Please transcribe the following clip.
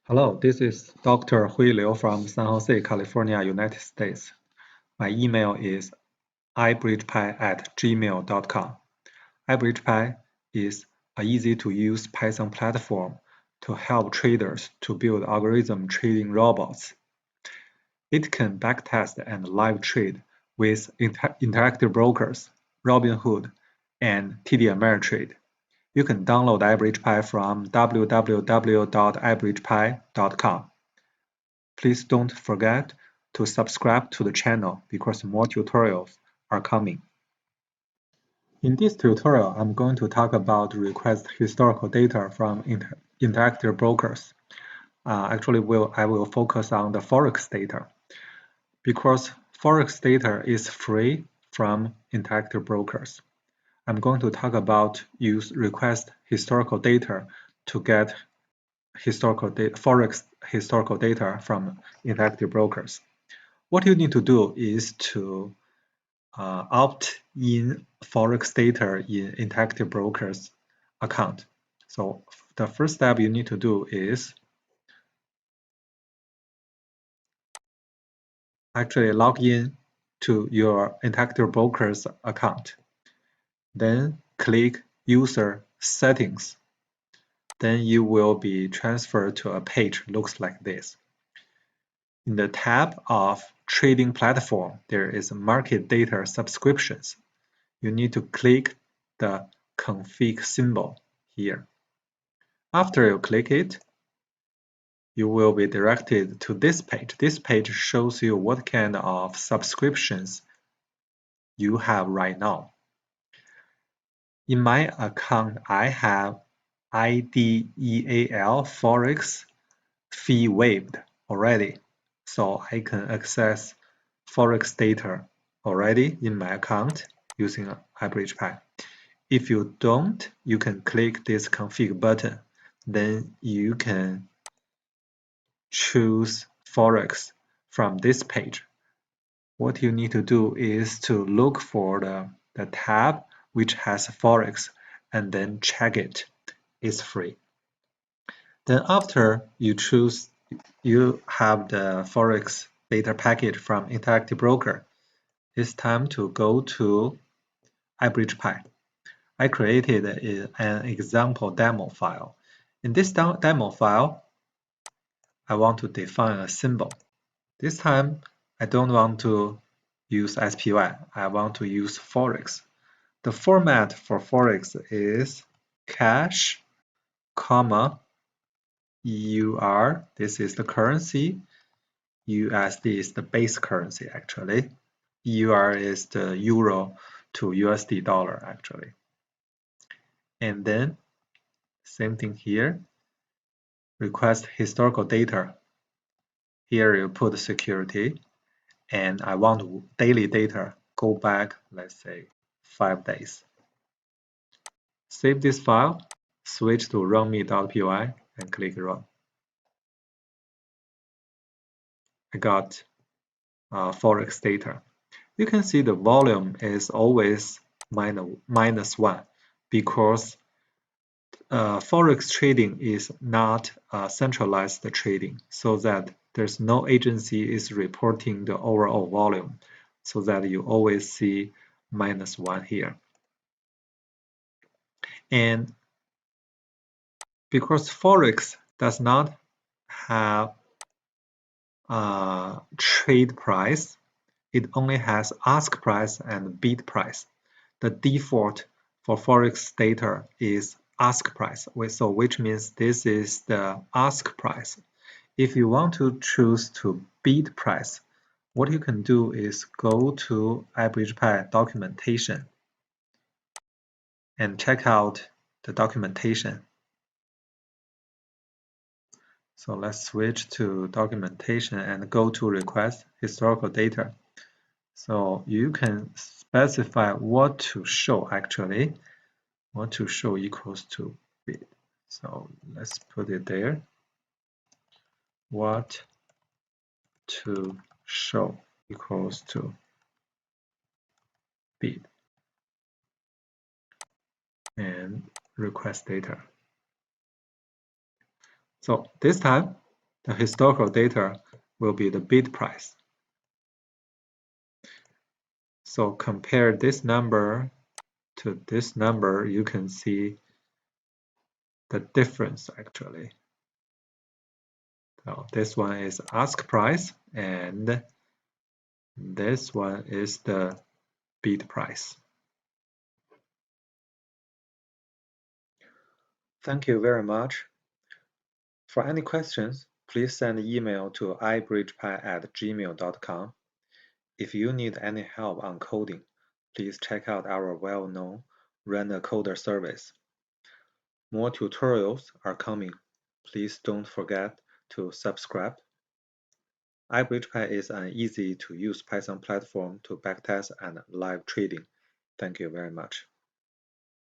Hello, this is Dr. Hui Liu from San Jose, California, United States. My email is IBridgePy@gmail.com. IBridgePy is an easy-to-use Python platform to help traders to build algorithm trading robots. It can backtest and live trade with interactive brokers, Robinhood, and TD Ameritrade. You can download IBridgePy from www.ibridgepy.com. Please don't forget to subscribe to the channel because more tutorials are coming. In this tutorial, I'm going to talk about request historical data from interactive brokers. I will focus on the FOREX data because FOREX data is free from interactive brokers. I'm going to talk about use request historical data to get FOREX historical data from interactive brokers. What you need to do is to opt in FOREX data in interactive brokers account. So the first step you need to do is actually log in to your interactive brokers account. Then click user settings. Then you will be transferred to a page looks like this. In the tab of trading platform, there is market data subscriptions. You need to click the config symbol here. After you click it, you will be directed to this page. This page shows you what kind of subscriptions you have right now. In my account, I have IDEAL FOREX fee waived already. So I can access FOREX data already in my account using IBridgePy. If you don't, you can click this config button. Then you can choose FOREX from this page. What you need to do is to look for the tab which has FOREX and then check it. It's free. Then after you choose, you have the FOREX data package from Interactive Broker. It's time to go to IBridgePy. I created an example demo file. In this demo file, I want to define a symbol. This time, I don't want to use SPY. I want to use FOREX. The format for FOREX is cash, comma, EUR. This is the currency. USD is the base currency, actually. EUR is the euro to USD dollar, actually. And then, same thing here. Request historical data. Here you put security. And I want daily data. Go back, let's say, 5 days. Save this file, switch to runme.py, and click run. I got FOREX data. You can see the volume is always -1 because FOREX trading is not centralized trading, so that there's no agency is reporting the overall volume, so that you always see -1 here. And because FOREX does not have a trade price, it only has ask price and bid price. The default for FOREX data is ask price, so which means this is the ask price. If you want to choose to bid price, what you can do is go to IBridgePy documentation and check out the documentation. So let's switch to documentation and go to request historical data. So you can specify what to show actually. What to show equals to bid. So let's put it there. What to show equals to bid. And request data. So this time The historical data will be the bid price. So compare this number to this number, you can see the difference actually. So this one is ask price and this one is the bid price. Thank you very much. For any questions, please send an email to IBridgePy@gmail.com. If you need any help on coding, please check out our well-known Run a Coder service. More tutorials are coming. Please don't forget to subscribe. IBridgePy is an easy-to-use Python platform to backtest and live trading. Thank you very much.